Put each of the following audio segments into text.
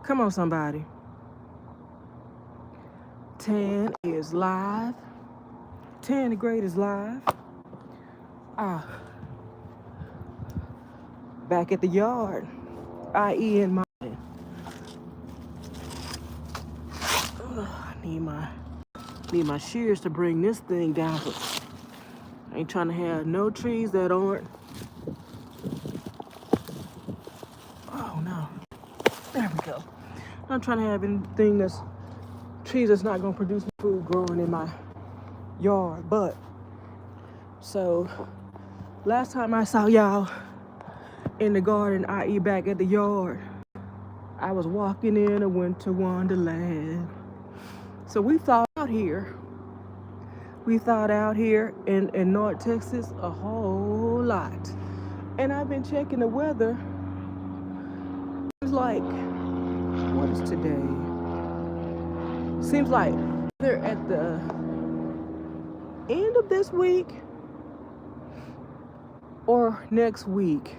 Come on, somebody. Tan is live. Tandgreat is live. Ah, back at the yard. I.e. in my. I need my shears to bring this thing down. But I ain't trying to have no trees that aren't. Oh no. There we go. I'm trying to have anything that's trees that's not gonna produce food growing in my yard. But so last time I saw y'all in the garden, i.e. back at the yard, I was walking in a winter wonderland. So we thought out here in North Texas a whole lot. And I've been checking the weather. It's like, what is today? Seems like they're at the end of this week or next week.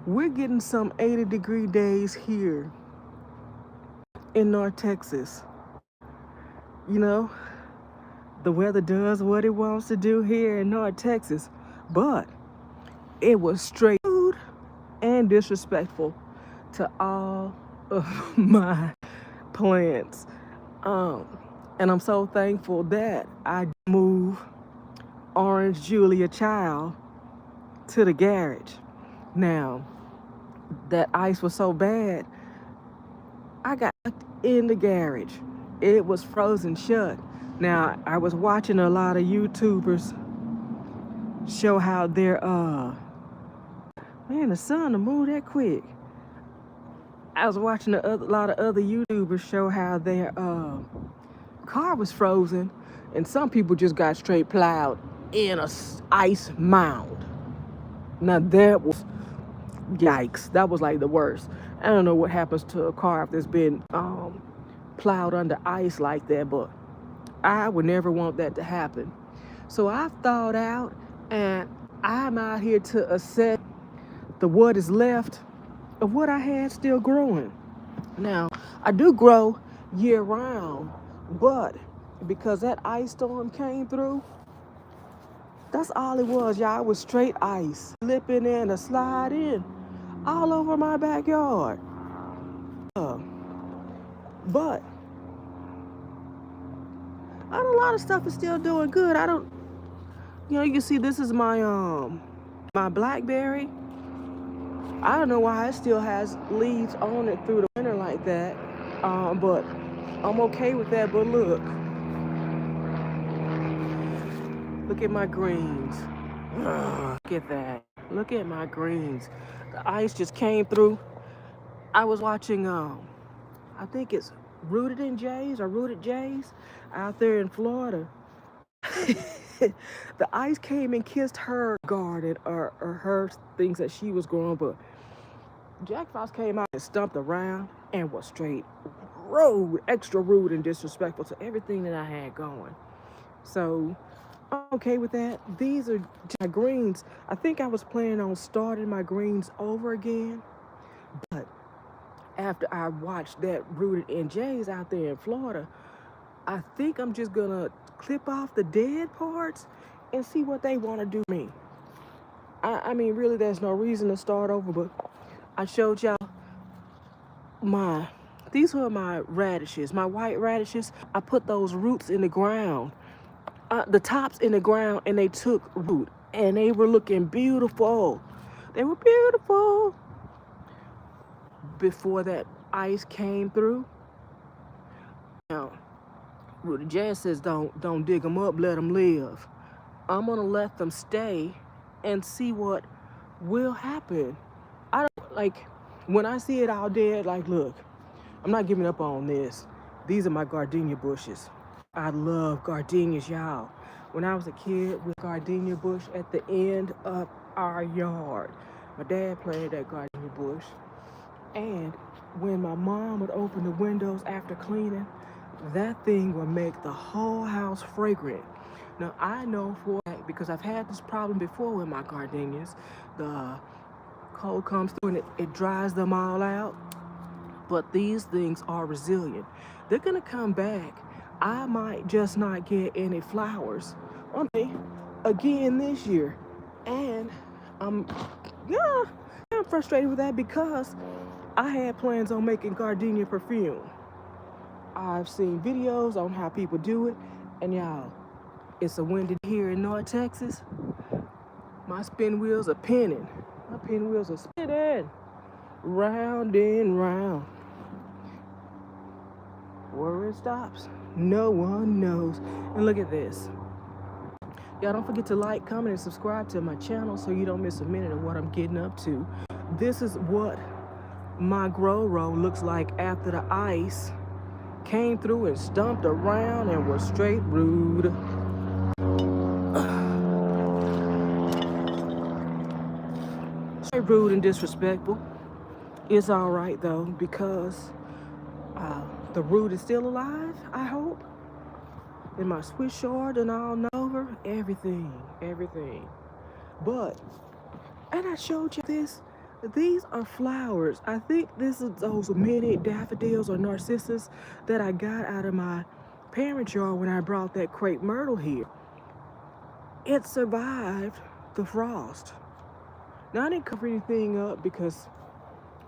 We're getting some 80-degree days here in North Texas. You know, the weather does what it wants to do here in North Texas, but it was straight rude and disrespectful to all of my plants. And I'm so thankful that I moved Orange Julia Child to the garage. Now, that ice was so bad, I got in the garage. It was frozen shut. Now, I was watching a lot of YouTubers show how their man, the sun to move that quick. I was watching a lot of other YouTubers show how their car was frozen, and some people just got straight plowed in a ice mound. Now that was yikes. That was like the worst. I don't know what happens to a car if it's been plowed under ice like that, but I would never want that to happen. So I've thawed out, and I'm out here to assess what is left of what I had still growing. Now, I do grow year round, but because that ice storm came through, that's all it was, y'all. It was straight ice, slipping in or sliding all over my backyard. But a lot of stuff is still doing good. I don't, you can see this is my blackberry. I don't know why it still has leaves on it through the winter like that. But I'm okay with that. But look at my greens. Look at that. Look at my greens. The ice just came through. I was watching, I think it's Rooted Jays out there in Florida. The ice came and kissed her garden or her things that she was growing, but Jack Frost came out and stumped around and was straight rude, extra rude and disrespectful to everything that I had going. So I'm okay with that. These are my greens. I think I was planning on starting my greens over again, but after I watched that Rooted in Jays out there in Florida, I think I'm just gonna clip off the dead parts and see what they want to do to me. I mean, really, there's no reason to start over, but I showed y'all these were my radishes, my white radishes. I put those roots in the ground, the tops in the ground, and they took root, and they were looking beautiful. They were beautiful before that ice came through. Now, Rudy Jan says don't dig them up, let them live. I'm gonna let them stay and see what will happen. I don't like when I see it all dead. Like, look, I'm not giving up on this. These are my gardenia bushes. I love gardenias, y'all. When I was a kid, with gardenia bush at the end of our yard, my dad planted that gardenia bush, and when my mom would open the windows after cleaning, that thing would make the whole house fragrant. Now, I know for a fact, because I've had this problem before with my gardenias, the Cold comes through and it dries them all out. But these things are resilient. They're gonna come back. I might just not get any flowers on me again this year. And I'm yeah, I'm frustrated with that because I had plans on making gardenia perfume. I've seen videos on how people do it, and y'all, it's a windy here in North Texas. My spin wheels are pinning. My pinwheels are spinning round and round. Where it stops, no one knows. And look at this. Y'all don't forget to like, comment, and subscribe to my channel so you don't miss a minute of what I'm getting up to. This is what my grow row looks like after the ice came through and stomped around and was straight rude. Straight rude and disrespectful. It's all right though, because the root is still alive, I hope. And my Swiss short and all over, everything. But, and I showed you this, these are flowers. I think this is those mini daffodils or narcissus that I got out of my parents' yard when I brought that crepe myrtle here. It survived the frost. Now I didn't cover anything up because,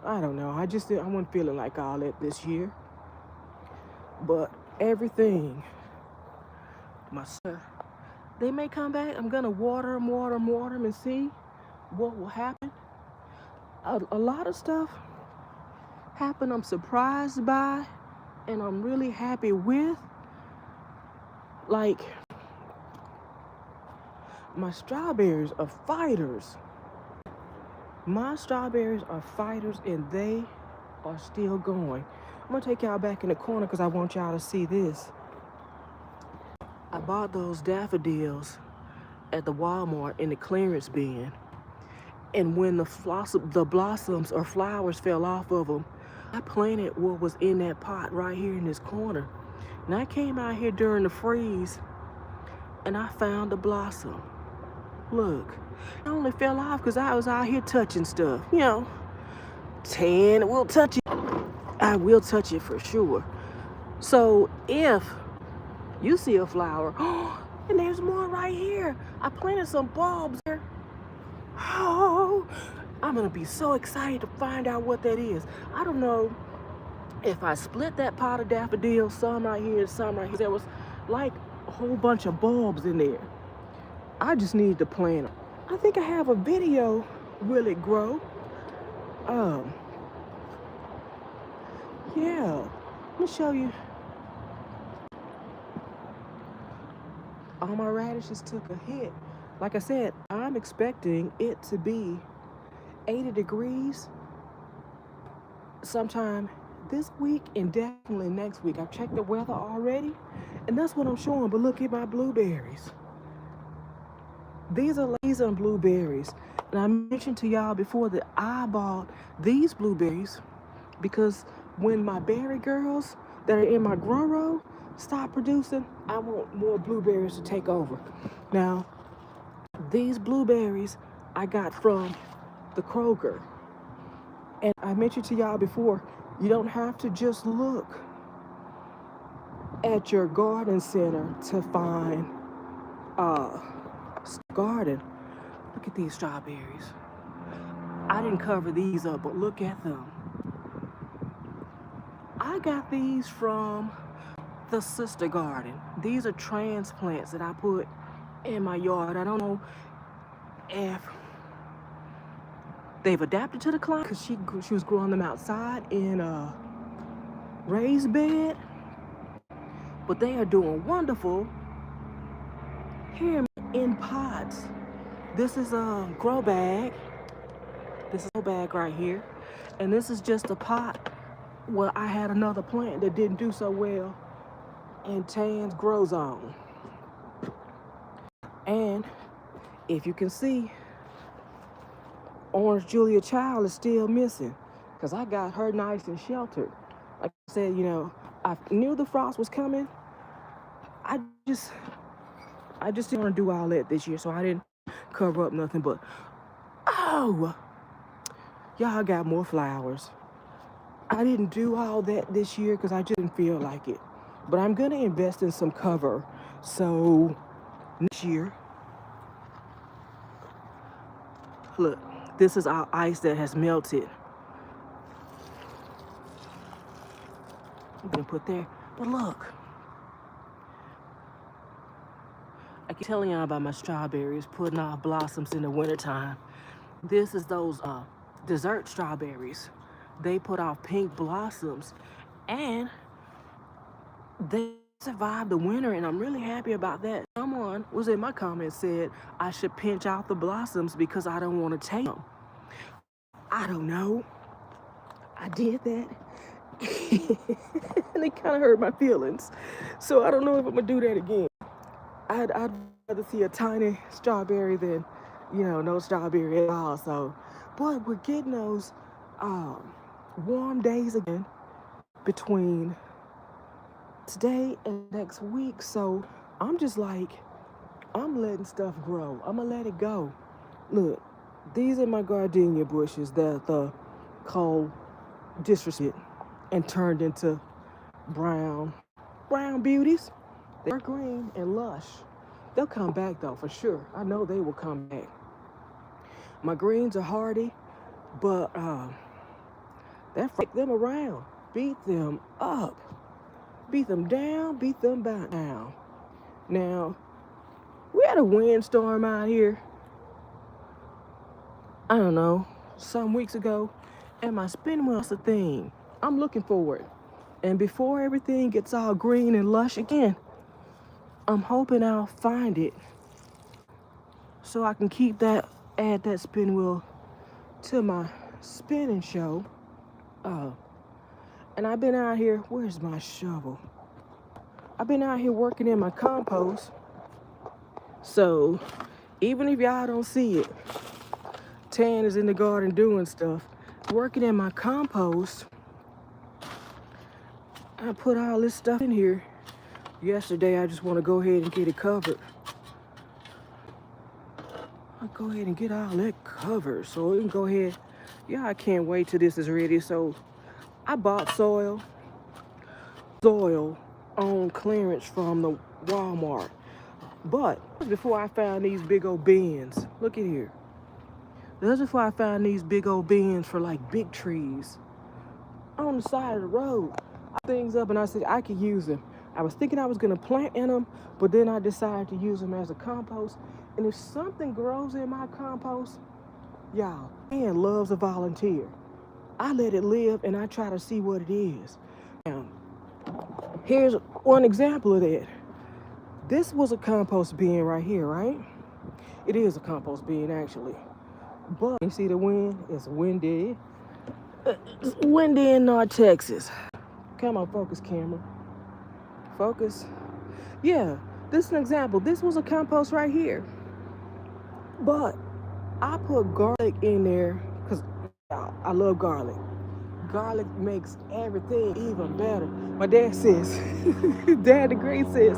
I don't know, I wasn't feeling like all that this year. But everything, my son, they may come back. I'm gonna water them and see what will happen. A lot of stuff happened I'm surprised by and I'm really happy with. Like, my strawberries are fighters. My strawberries are fighters and they are still going. I'm gonna take y'all back in the corner because I want y'all to see this. I bought those daffodils at the Walmart in the clearance bin. And when the blossoms or flowers fell off of them, I planted what was in that pot right here in this corner. And I came out here during the freeze and I found a blossom. Look, it only fell off because I was out here touching stuff. You know, we'll touch it. I will touch it for sure. So if you see a flower, and there's more right here. I planted some bulbs here. Oh, I'm gonna be so excited to find out what that is. I don't know if I split that pot of daffodils, some right here and some right here. There was like a whole bunch of bulbs in there. I just need to plant them. I think I have a video, will it grow? Yeah, let me show you. All my radishes took a hit. Like I said, I'm expecting it to be 80 degrees sometime this week and definitely next week. I've checked the weather already, and that's what I'm showing. But look at my blueberries. These are blueberries. And I mentioned to y'all before that I bought these blueberries because when my berry girls that are in my grow row stop producing, I want more blueberries to take over. Now, these blueberries I got from the Kroger. And I mentioned to y'all before, you don't have to just look at your garden center to find garden. Look at these strawberries. I didn't cover these up, but look at them. I got these from the Sister Garden. These are transplants that I put in my yard. I don't know if they've adapted to the climate because she was growing them outside in a raised bed, but they are doing wonderful here in pots. This is a grow bag. This is a bag right here, and this is just a pot. Well, I had another plant that didn't do so well in Tan's Grow Zone. And if you can see, Orange Julia Child is still missing because I got her nice and sheltered. Like I said, you know, I knew the frost was coming. I just didn't want to do all that this year, so I didn't cover up nothing. But, oh, Y'all got more flowers. I didn't do all that this year because I just didn't feel like it. But I'm going to invest in some cover. So next year, look, this is our ice that has melted. I'm going to put there. But look, I keep telling y'all about my strawberries putting off blossoms in the wintertime. This is those dessert strawberries. They put off pink blossoms and they survived the winter, and I'm really happy about that. Someone was in my comments said I should pinch out the blossoms because I don't want to take them. I don't know. I did that. And it kind of hurt my feelings. So I don't know if I'm going to do that again. I'd rather see a tiny strawberry than, no strawberry at all. So, but we're getting those warm days again between today and next week. So I'm just like, I'm letting stuff grow. I'm going to let it go. Look, these are my gardenia bushes that the cold disrespect and turned into brown beauties. They're green and lush. They'll come back though, for sure. I know they will come back. My greens are hardy, but that freak them around. Beat them up. Beat them down, beat them back down. Now, we had a windstorm out here, I don't know, some weeks ago, and my spin wheel's a thing. I'm looking for it. And before everything gets all green and lush again, I'm hoping I'll find it so I can add that spin wheel to my spinning show. And I've been out here, where's my shovel? I've been out here working in my compost. So even if y'all don't see it, Tan is in the garden doing stuff, working in my compost. I put all this stuff in here yesterday. I just want to go ahead and get it covered. I'll go ahead and get all that covered so we can go ahead. Yeah, I can't wait till this is ready. So I bought soil on clearance from the Walmart. But before I found these big old bins, look at here. That's before I found these big old bins for like big trees on the side of the road. I things up and I said I could use them. I was thinking I was gonna plant in them, but then I decided to use them as a compost. And if something grows in my compost, y'all, man loves a volunteer. I let it live and I try to see what it is. Now, here's one example of that. This was a compost bin right here, right? It is a compost bin actually. But you see the wind? It's windy. It's windy in North Texas. Come on, focus camera. Focus. Yeah, this is an example. This was a compost right here. But I put garlic in there because I love garlic. Garlic makes everything even better. My dad says, Dad the Great says,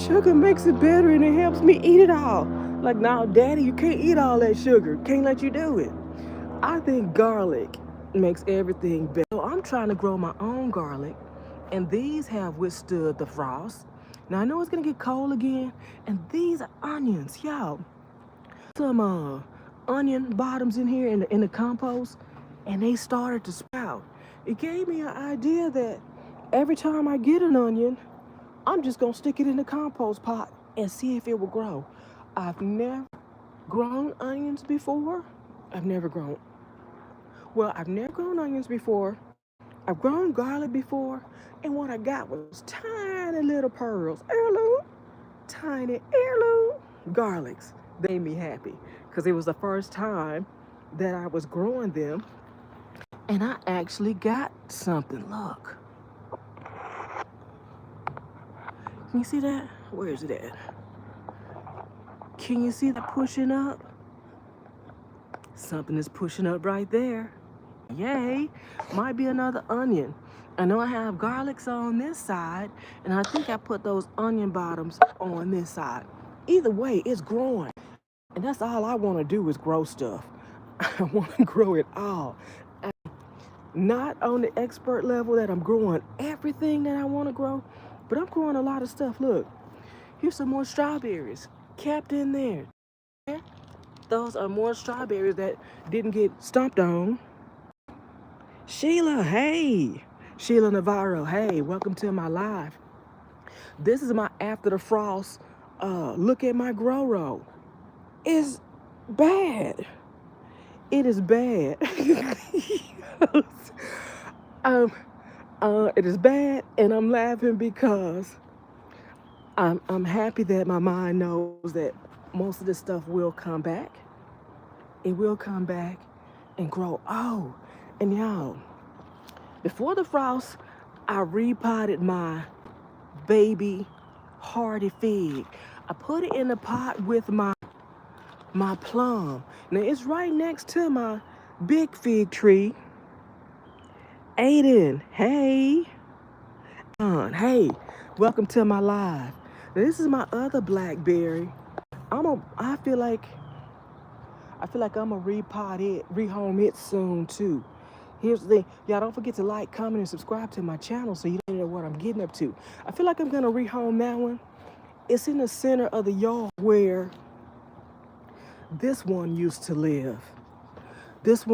sugar makes it better and it helps me eat it all. Like, now, Daddy, you can't eat all that sugar. Can't let you do it. I think garlic makes everything better. So I'm trying to grow my own garlic, and these have withstood the frost. Now, I know it's going to get cold again, and these are onions, y'all. Some onion bottoms in here in the compost, and they started to sprout. It gave me an idea that every time I get an onion, I'm just going to stick it in the compost pot and see if it will grow. I've never grown onions before. I've never grown onions before. I've grown garlic before, and what I got was tiny little pearls, tiny heirloom garlics. They made me happy because it was the first time that I was growing them, and I actually got something. Look. Can you see that? Where is it at? Can you see that pushing up? Something is pushing up right there. Yay, might be another onion. I know I have garlics on this side, and I think I put those onion bottoms on this side. Either way, it's growing. And that's all I want to do is grow stuff. I want to grow it all. Not on the expert level that I'm growing everything that I want to grow, but I'm growing a lot of stuff. Look, here's some more strawberries kept in there. Those are more strawberries that didn't get stomped on. Sheila, hey. Sheila Navarro, hey, welcome to my live. This is my after the frost look at my grow row. It's bad. It is bad. um, it is bad, and I'm laughing because I'm happy that my mind knows that most of this stuff will come back. It will come back and grow. Oh, and y'all, before the frost, I repotted my baby hardy fig. I put it in the pot with my plum. Now it's right next to my big fig tree. Aiden, hey. Hey, welcome to my live. Now this is my other blackberry. I feel like I'm gonna rehome it soon too. Here's the thing, y'all don't forget to like, comment, and subscribe to my channel so you know what I'm getting up to. I feel like I'm gonna rehome that one. It's in the center of the yard where this one used to live. This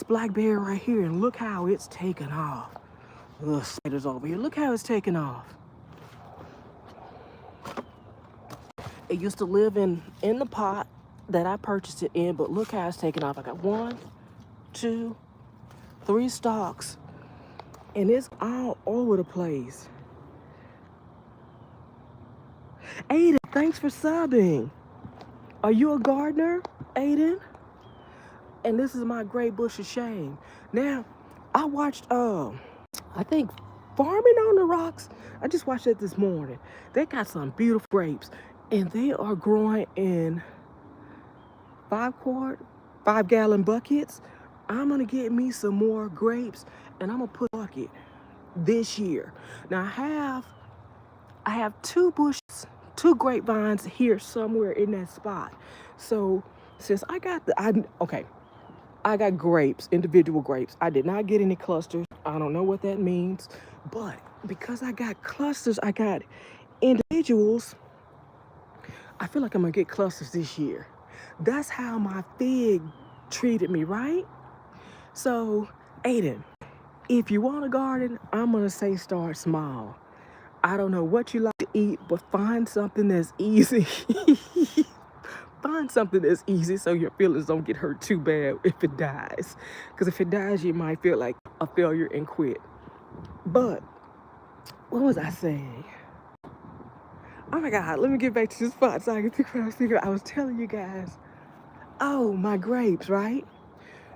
blackberry right here, and look how it's taken off. Ugh, spiders over here. Look how it's taken off. It used to live in the pot that I purchased it in, but look how it's taken off. I got 1, 2, 3 stalks, and it's all over the place. Aiden, thanks for subbing. Are you a gardener, Aiden? And this is my great bush of shame. Now, I watched, I think Farming on the Rocks. I just watched it this morning. They got some beautiful grapes, and they are growing in 5-gallon buckets. I'm gonna get me some more grapes, and I'm gonna put a bucket this year. Now I have 2 bushes, 2 grapevines here somewhere in that spot. So since I got I got grapes, individual grapes. I did not get any clusters. I don't know what that means, but because I got clusters, I got individuals. I feel like I'm gonna get clusters this year. That's how my fig treated me, right? So, Aiden, if you want a garden, I'm gonna say start small. I don't know what you like to eat, but find something that's easy. Find something that's easy so your feelings don't get hurt too bad if it dies. Because if it dies, you might feel like a failure and quit. But, what was I saying? Oh my God, let me get back to this spot so I can think what I was thinking. I was telling you guys, oh, my grapes, right?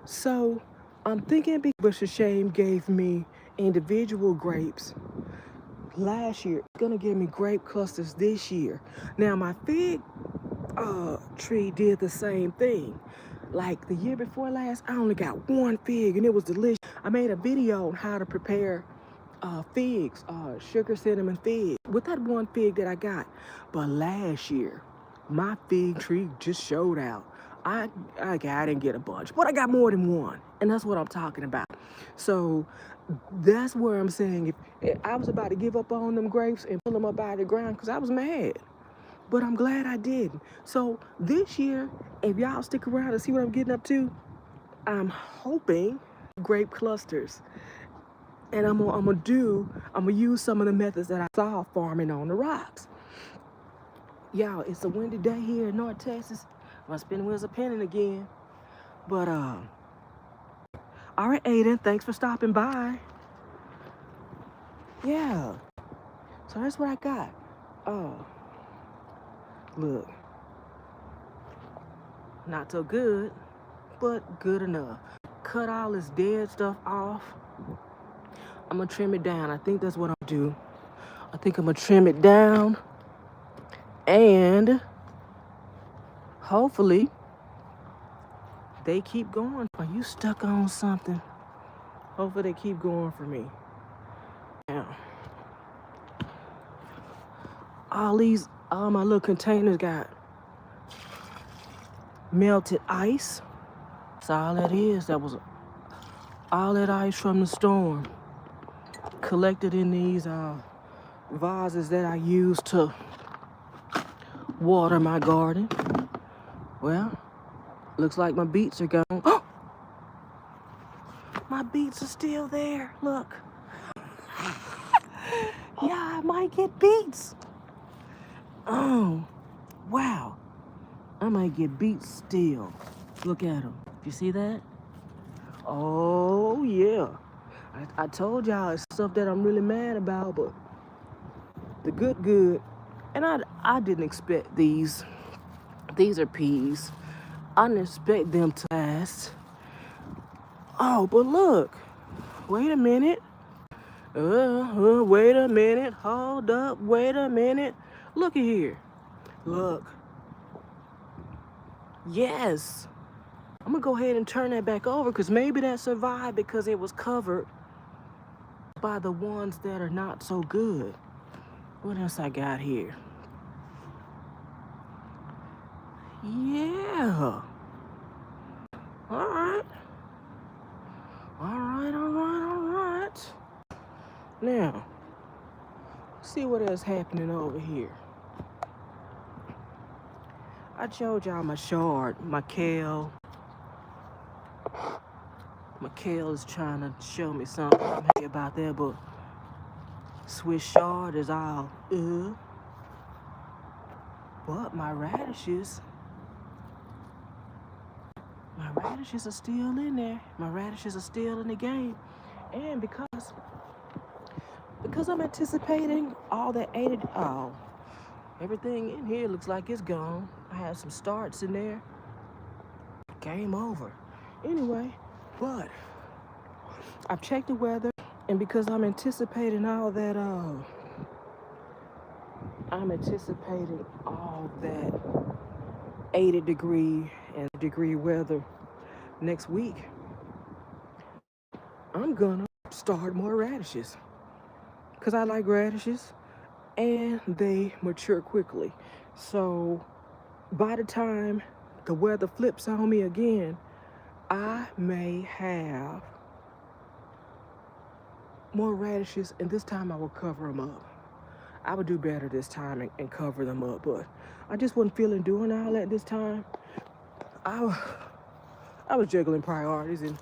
So, I'm thinking Big Bush of Shame gave me individual grapes last year. It's gonna give me grape clusters this year. Now, my fig tree did the same thing. Like the year before last, I only got 1 fig and it was delicious. I made a video on how to prepare figs, sugar cinnamon fig with that 1 fig that I got. But last year, my fig tree just showed out. I didn't get a bunch, but I got more than 1, and that's what I'm talking about. So that's where I'm saying if I was about to give up on them grapes and pull them up out of the ground because I was mad. But I'm glad I didn't. So this year, if y'all stick around and see what I'm getting up to, I'm hoping grape clusters. And I'm gonna use some of the methods that I saw farming on the rocks. Y'all, it's a windy day here in North Texas. My spinning wheels are pinning again. But all right, Aiden, thanks for stopping by. Yeah. So that's what I got. Look, not so good, but good enough. Cut all this dead stuff off. I'm gonna trim it down. I think that's what I'll do. I think I'm gonna trim it down, and hopefully they keep going. Are you stuck on something? Hopefully they keep going for me. Now, all my little containers got melted ice. That's all that is. That was all that ice from the storm collected in these vases that I use to water my garden. Well, looks like my beets are gone. Oh, my beets are still there. Look. Yeah, I might get beets. Oh, wow. I might get beets still. Look at them. You see that? Oh, yeah. I told y'all it's stuff that I'm really mad about, but the good. And I didn't expect these. These are peas. I didn't expect them to last. Oh, but look. Wait a minute. Wait a minute. Hold up. Wait a minute. Look at here. Look. Yes. I'm going to go ahead and turn that back over because maybe that survived because it was covered by the ones that are not so good. What else I got here? Yeah. All right. Now, see what else happening over here. I showed y'all my chard, my kale. My kale is trying to show me something. I'm happy about that, but Swiss chard is all But my radishes are still in there. My radishes are still in the game. And because I'm anticipating all that everything in here looks like it's gone. I had some starts in there. Game over. Anyway, but I've checked the weather, and because I'm anticipating all that 80-degree weather next week, I'm gonna start more radishes because I like radishes and they mature quickly. So by the time the weather flips on me again, I may have more radishes, and this time I will cover them up. I would do better this time and cover them up, but I just wasn't feeling doing all that this time. I was juggling priorities, and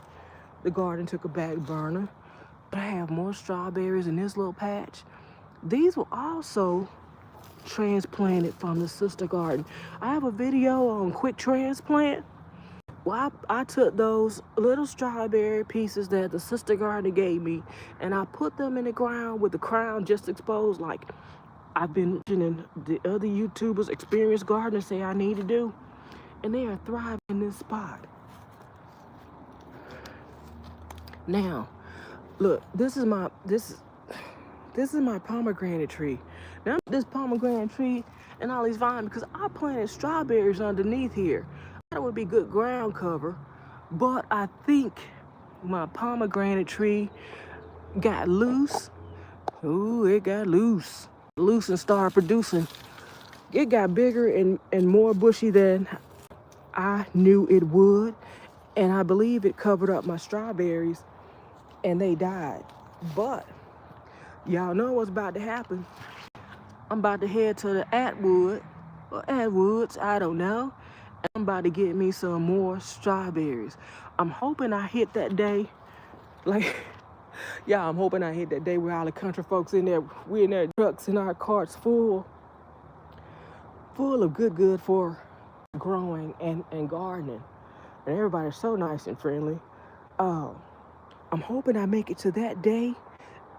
the garden took a back burner. But I have more strawberries in this little patch. These were also transplanted from the sister garden. I have a video on quick transplant. Well, I took those little strawberry pieces that the sister garden gave me, and I put them in the ground with the crown just exposed, like I've been mentioning the other YouTubers, experienced gardeners say I need to do. And they are thriving in this spot. Now, look, this is my pomegranate tree. Now, this pomegranate tree and all these vines because I planted strawberries underneath here. That would be good ground cover, but I think my pomegranate tree got loose. Ooh, it got loose and started producing. It got bigger and more bushy than I knew it would, and I believe it covered up my strawberries and they died. But y'all know what's about to happen. I'm about to head to the Atwoods, I don't know, and I'm about to get me some more strawberries. I'm hoping I hit that day, I'm hoping I hit that day where all the country folks in there, we in their trucks and our carts full of good for growing and gardening, and everybody's so nice and friendly. I'm hoping I make it to that day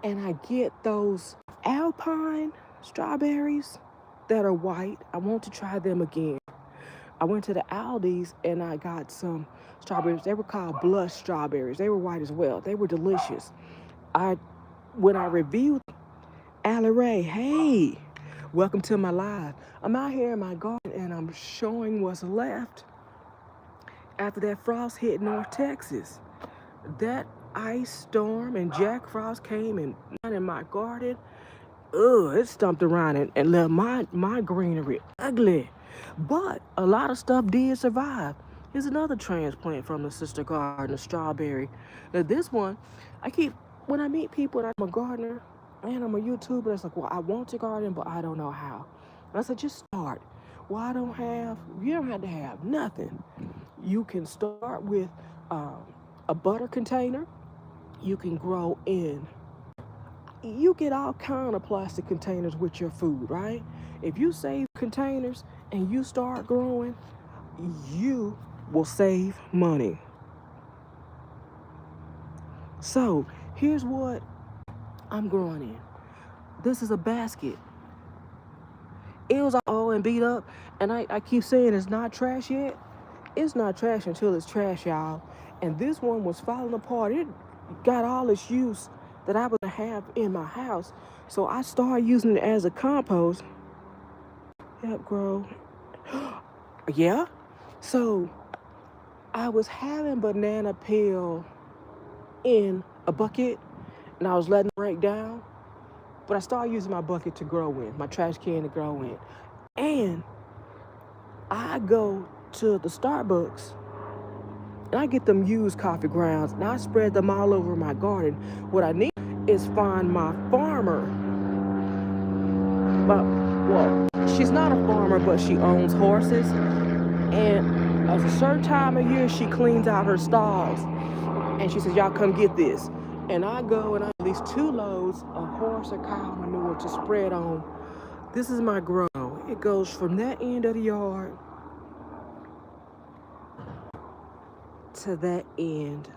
and I get those Alpine strawberries that are white. I want to try them again. I went to the Aldi's and I got some strawberries. They were called blush strawberries. They were white as well. They were delicious. When I reviewed Allie Ray, hey, welcome to my live. I'm out here in my garden and I'm showing what's left after that frost hit North Texas. That ice storm and Jack Frost came and in my garden. It stumped around and left my greenery ugly. But a lot of stuff did survive. Here's another transplant from the sister garden, a strawberry. Now this one, when I meet people and I'm a gardener and I'm a YouTuber, it's like, well, I want to garden, but I don't know how. And I said, just start. Well, you don't have to have nothing. You can start with um, a butter container. You can grow in. You get all kind of plastic containers with your food, right? If you save containers and you start growing, you will save money. So here's what I'm growing in. This is a basket. It was all and beat up, and I keep saying it's not trash yet. It's not trash until it's trash, y'all. And this one was falling apart. It got all its use that I was gonna have in my house. So I started using it as a compost. Help grow. Yeah. So I was having banana peel in a bucket and I was letting it break down. But I started using my bucket to grow in, my trash can to grow in. And I go to the Starbucks and I get them used coffee grounds and I spread them all over my garden. What I need is find my farmer. Well, she's not a farmer, but she owns horses. And at a certain time of year, she cleans out her stalls. And she says, y'all come get this. And I go and I have at least 2 loads of horse or cow manure to spread on. This is my grow. It goes from that end of the yard to that end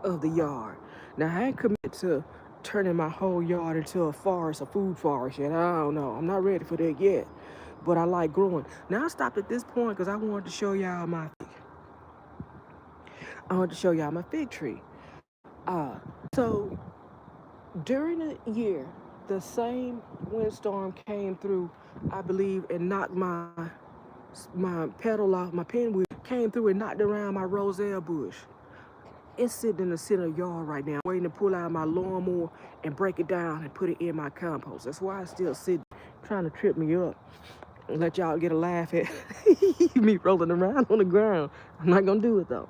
of the yard. Now, I ain't committed to turning my whole yard into a forest, a food forest yet. I don't know. I'm not ready for that yet. But I like growing. Now, I stopped at this point because I wanted to show y'all my fig tree. So during the year, the same windstorm came through, I believe, and knocked my pedal off, my pinwheel came through and knocked around my roselle bush. It's sitting in the center of the yard right now, waiting to pull out my lawnmower and break it down and put it in my compost. That's why I still sit trying to trip me up and let y'all get a laugh at me rolling around on the ground. I'm not gonna do it though.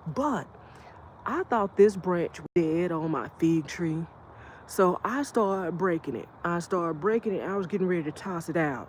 But I thought this branch was dead on my fig tree. So I started breaking it. I was getting ready to toss it out.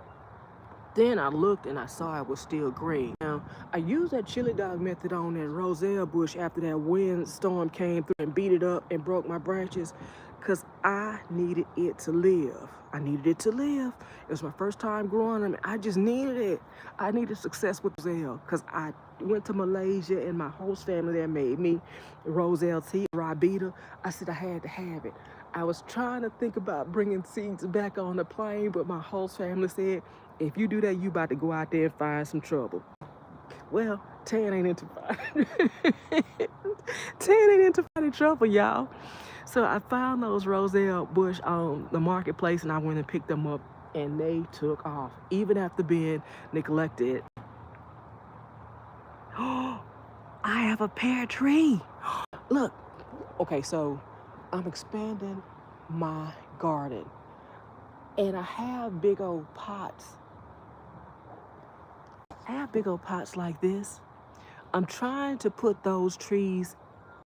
Then I looked and I saw it was still green. Now, I used that chili dog method on that roselle bush after that windstorm came through and beat it up and broke my branches because I needed it to live. It was my first time growing them. I just needed it. I needed success with roselle because I went to Malaysia and my host family there made me roselle tea, Rabita. I said I had to have it. I was trying to think about bringing seeds back on the plane, but my host family said, if you do that, you about to go out there and find some trouble. Well, Tan ain't into finding trouble, y'all. So I found those roselle bush on the marketplace and I went and picked them up and they took off, even after being neglected. Oh, I have a pear tree. Look, okay, so I'm expanding my garden and I have big old pots. Like this. I'm trying to put those trees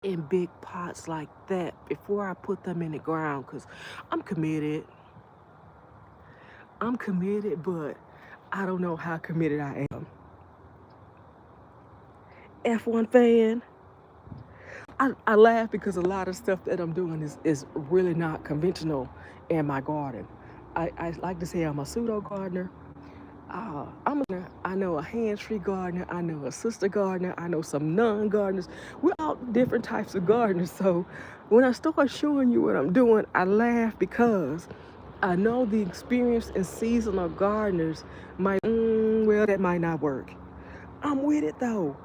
in big pots like that before I put them in the ground because I'm committed, but I don't know how committed I am. F1 fan. I laugh because a lot of stuff that I'm doing is really not conventional in my garden. I like to say I'm a pseudo gardener. I know a hands-free gardener. I know a sister gardener. I know some non-gardeners. We're all different types of gardeners. So when I start showing you what I'm doing, I laugh because I know the experienced and seasonal gardeners might, well, that might not work. I'm with it though.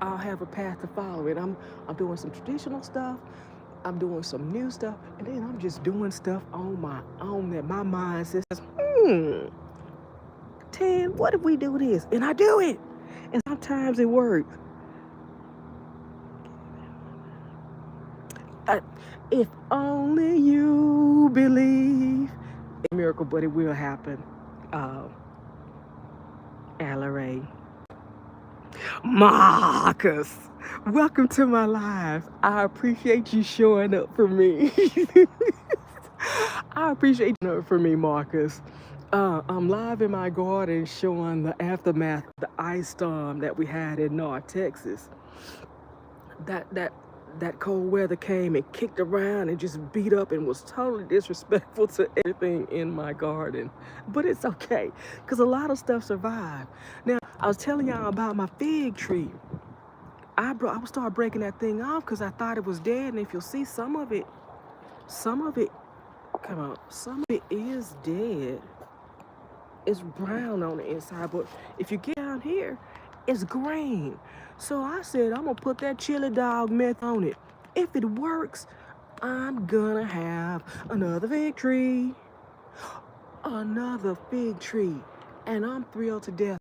I'll have a path to follow it. I'm doing some traditional stuff. I'm doing some new stuff, and then I'm just doing stuff on my own that my mind says, Tan, what if we do this? And I do it. And sometimes it works. If only you believe. It's a miracle, but it will happen. Ray. Marcus, welcome to my live. I appreciate you showing up for me. I appreciate you showing up for me, Marcus. I'm live in my garden showing the aftermath of the ice storm that we had in North Texas. That cold weather came and kicked around and just beat up and was totally disrespectful to everything in my garden. But it's okay, because a lot of stuff survived. Now, I was telling y'all about my fig tree. I started breaking that thing off because I thought it was dead. And if you'll see some of it, some of it is dead. It's brown on the inside, but if you get down here, it's green. So I said, I'm gonna put that chili dog meth on it. If it works, I'm gonna have another fig tree. Another fig tree. And I'm thrilled to death.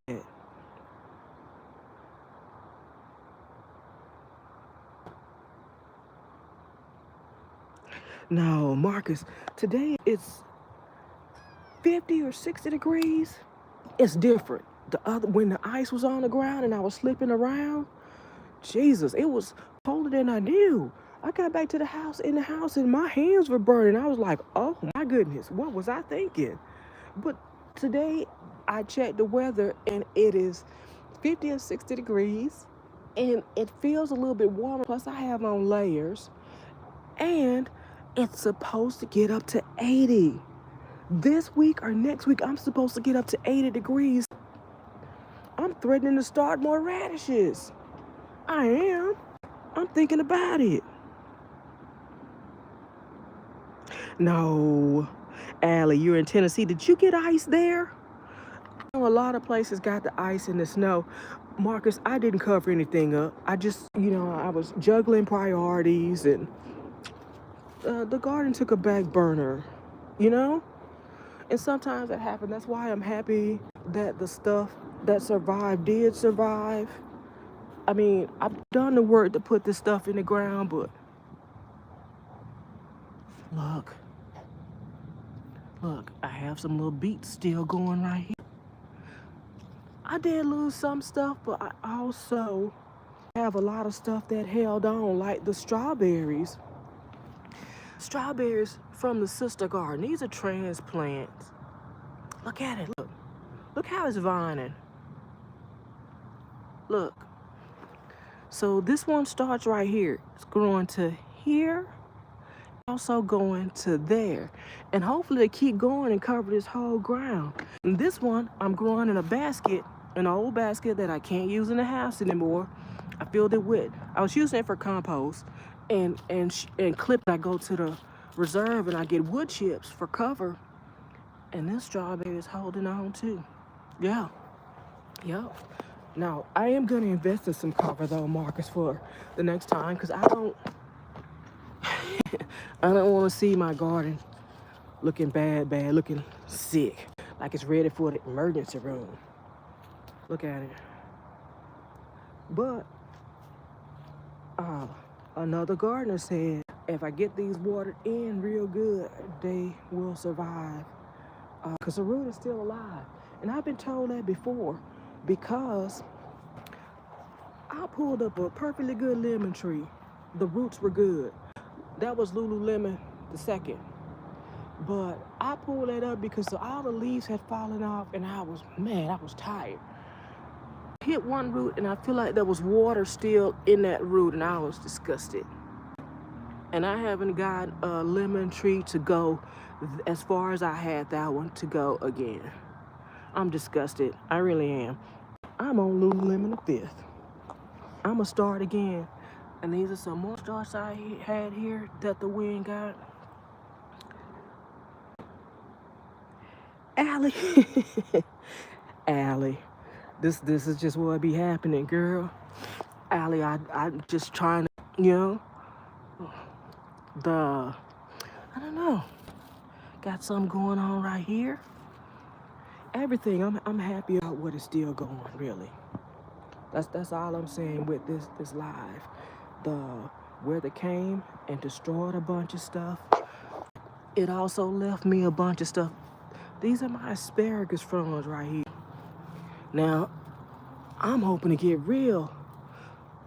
No, Marcus, today it's 50 or 60 degrees. It's different. When the ice was on the ground and I was slipping around, Jesus, it was colder than I knew. I got back to the house and my hands were burning. I was like, oh my goodness, what was I thinking? But today I checked the weather and it is 50 or 60 degrees and it feels a little bit warmer. Plus I have on layers and it's supposed to get up to 80. This week or next week, I'm supposed to get up to 80 degrees. I'm threatening to start more radishes. I am. I'm thinking about it. No. Allie, you're in Tennessee. Did you get ice there? I know a lot of places got the ice and the snow. Marcus, I didn't cover anything up. I just, I was juggling priorities and the garden took a back burner, And sometimes that happens. That's why I'm happy that the stuff that survived did survive. I mean, I've done the work to put this stuff in the ground, but look, I have some little beets still going right here. I did lose some stuff, but I also have a lot of stuff that held on, like the strawberries. Strawberries from the sister garden. These are transplants. Look at it, look how it's vining. Look. So this one starts right here. It's growing to here, also going to there. And hopefully they keep going and cover this whole ground. And this one, I'm growing in a basket, an old basket that I can't use in the house anymore. I filled it with, I was using it for compost and clipped. I go to the reserve and I get wood chips for cover. And this strawberry is holding on too. Yeah. Now, I am going to invest in some cover though, Marcus, for the next time, because I don't want to see my garden looking bad, looking sick, like it's ready for the emergency room. Look at it. But another gardener said, if I get these watered in real good, they will survive. Because the root is still alive. And I've been told that before because I pulled up a perfectly good lemon tree. The roots were good. That was Lululemon the second. But I pulled that up because all the leaves had fallen off and I was tired. I hit one root and I feel like there was water still in that root and I was disgusted. And I haven't got a lemon tree to go as far as I had that one to go again. I'm disgusted. I really am. I'm on Lululemon the 5th. I'm going to start again. And these are some more starts I had here that the wind got. Allie. Allie. This is just what be happening, girl. Allie, I'm just trying to, I don't know. Got something going on right here. Everything. I'm happy about what is still going, really. That's all I'm saying with this live. The weather came and destroyed a bunch of stuff. It also left me a bunch of stuff. These are my asparagus fronds right here. Now, I'm hoping to get real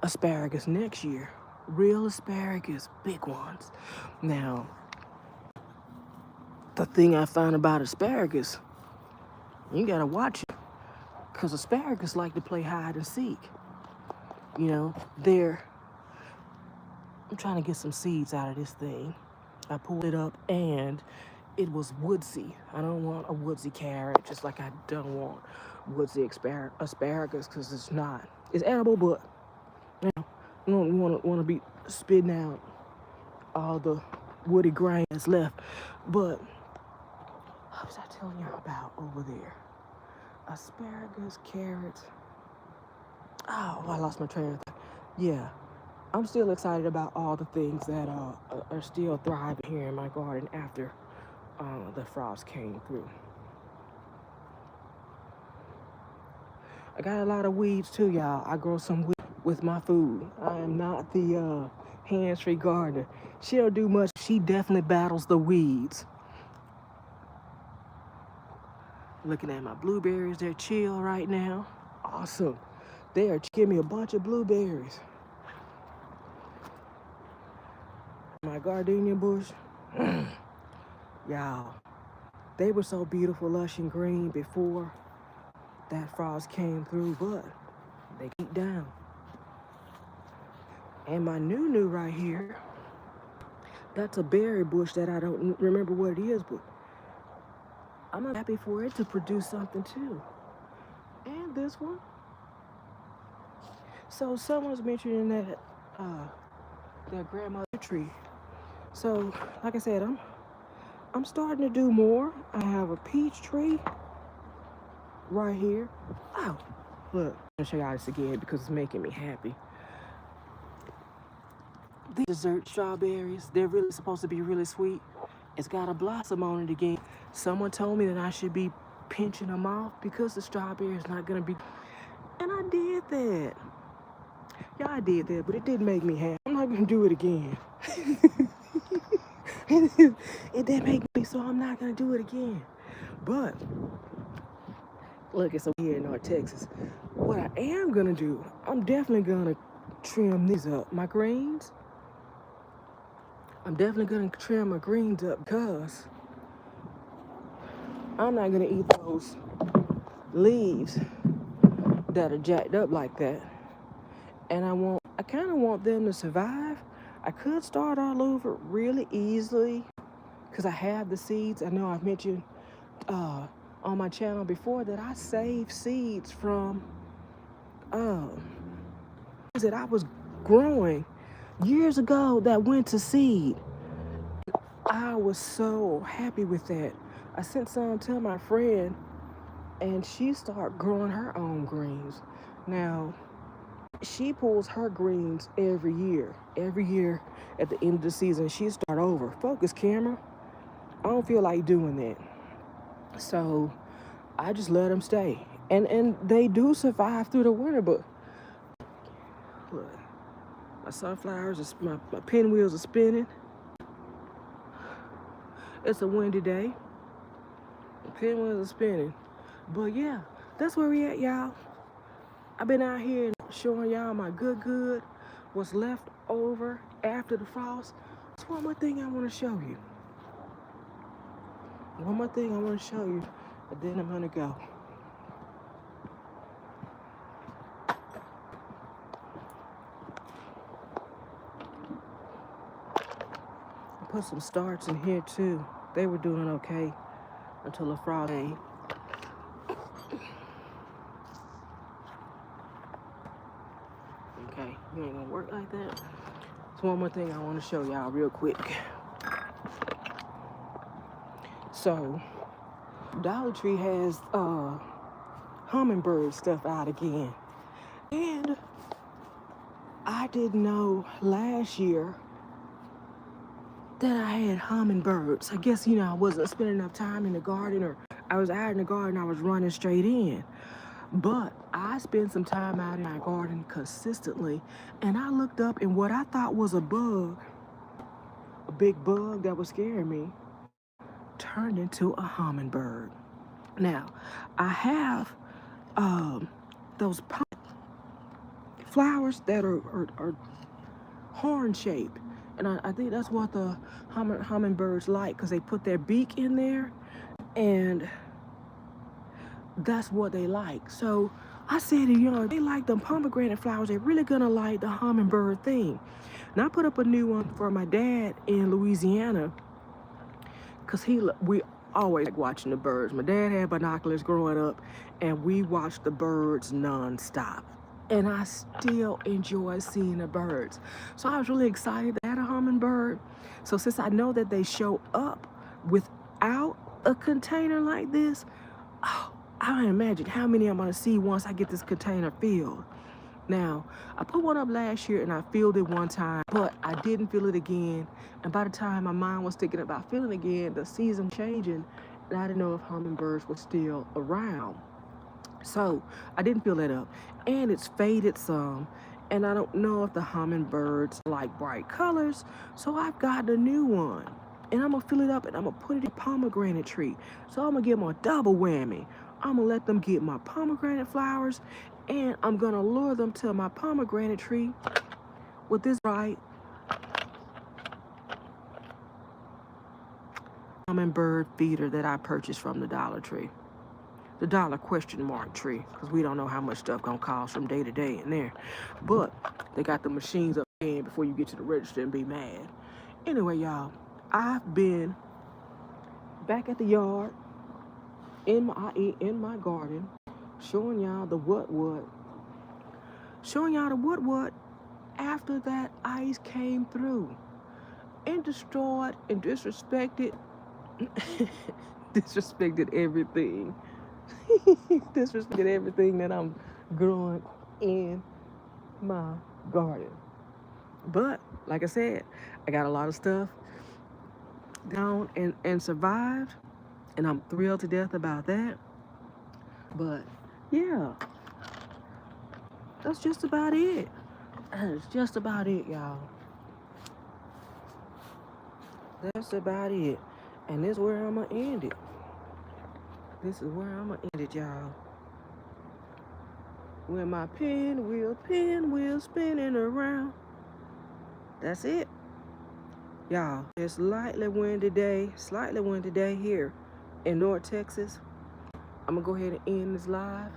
asparagus next year. Real asparagus, big ones. Now, the thing I found about asparagus, you gotta watch it, because asparagus like to play hide and seek. You know, I'm trying to get some seeds out of this thing. I pulled it up and it was woodsy. I don't want a woodsy carrot, just like I don't want woodsy asparagus, because it's not. It's edible, but you know, you don't want to be spitting out all the woody grain that's left. But what was I telling y'all about over there? Asparagus, carrots. Oh, I lost my train of thought. Yeah, I'm still excited about all the things that are still thriving here in my garden after the frost came through. I got a lot of weeds too, y'all. I grow some weeds with my food. I am not the hands-free gardener. She don't do much. She definitely battles the weeds. Looking at my blueberries, they're chill right now. Awesome. They are giving me a bunch of blueberries. My gardenia bush, y'all, they were so beautiful, lush and green before that frost came through, but they keep down. And my new right here, that's a berry bush that I don't remember what it is, but I'm happy for it to produce something too. And this one. So someone's mentioning that their grandmother tree. So like I said, I'm starting to do more. I have a peach tree right here. Oh, look, I'm gonna show y'all this again because it's making me happy. These dessert strawberries, they're really supposed to be really sweet. It's got a blossom on it again. Someone told me that I should be pinching them off because the strawberry is not gonna be. And I did that. Yeah, I did that, but it didn't make me happy. I'm not gonna do it again. It didn't make me, so I'm not gonna do it again. But look, it's over here in North Texas. What I am gonna do, I'm definitely gonna trim these up. My greens, I'm definitely gonna trim my greens up because I'm not gonna eat those leaves that are jacked up like that. And I kind of want them to survive. I could start all over really easily because I have the seeds. I know I've mentioned on my channel before that I saved seeds from that I was growing years ago that went to seed. I was so happy with that. I sent some to my friend and she started growing her own greens. Now, she pulls her greens every year. Every year at the end of the season, she start over. Focus, camera. I don't feel like doing that. So I just let them stay. And they do survive through the winter, but look, my sunflowers, my pinwheels are spinning. It's a windy day. The pinwheels are spinning. But yeah, that's where we at, y'all. I've been out here showing y'all my good, what's left over after the frost. There's one more thing I want to show you. One more thing I want to show you, and then I'm gonna go. I put some starts in here too. They were doing okay until the frost came. Okay, you ain't gonna work like that. So one more thing I want to show y'all real quick. So Dollar Tree has hummingbird stuff out again. And I didn't know last year that I had hummingbirds. I guess, I wasn't spending enough time in the garden, or I was out in the garden, I was running straight in. But I spent some time out in my garden consistently, and I looked up, and what I thought was a bug, a big bug that was scaring me, turned into a hummingbird. Now, I have those flowers that are horn shaped. And I think that's what the hummingbirds like, because they put their beak in there, and that's what they like. So I said, if they like the pomegranate flowers, they're really gonna like the hummingbird thing. And I put up a new one for my dad in Louisiana, because we always like watching the birds. My dad had binoculars growing up, and we watched the birds nonstop. And I still enjoy seeing the birds. So I was really excited to add a hummingbird. So since I know that they show up without a container like this, oh, I can imagine how many I'm gonna see once I get this container filled. Now, I put one up last year and I filled it one time, but I didn't fill it again. And by the time my mind was thinking about filling again, the season changing, and I didn't know if hummingbirds were still around. So I didn't fill that up, and it's faded some, and I don't know if the hummingbirds like bright colors, so I've got a new one, and I'm gonna fill it up and I'm gonna put it in a pomegranate tree. So I'm gonna give them a double whammy. I'm gonna let them get my pomegranate flowers, and I'm gonna lure them to my pomegranate tree with this bright hummingbird feeder that I purchased from the Dollar Tree. The dollar question mark tree, because we don't know how much stuff gonna cost from day to day in there. But they got the machines up there before you get to the register and be mad. Anyway, y'all, I've been back at the yard in my garden, showing y'all the what after that ice came through and destroyed and disrespected everything. Disrespected everything that I'm growing in my garden. But like I said, I got a lot of stuff down and survived, and I'm thrilled to death about that. But yeah, that's just about it. That's just about it, y'all. That's about it. And this is where I'm gonna end it. This is where I'm gonna end it, y'all. When my pinwheel spinning around. That's it. Y'all, it's slightly windy day here in North Texas. I'm gonna go ahead and end this live.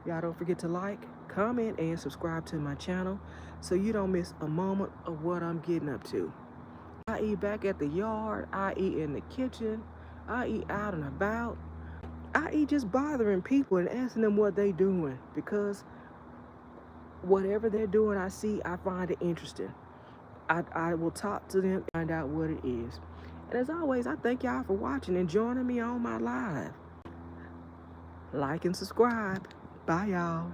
Y'all don't forget to like, comment, and subscribe to my channel so you don't miss a moment of what I'm getting up to. I eat back at the yard, I eat in the kitchen, I eat out and about. I eat just bothering people and asking them what they doing, because whatever they're doing, I find it interesting. I will talk to them, find out what it is. And as always, I thank y'all for watching and joining me on my live. Like and subscribe. Bye, y'all.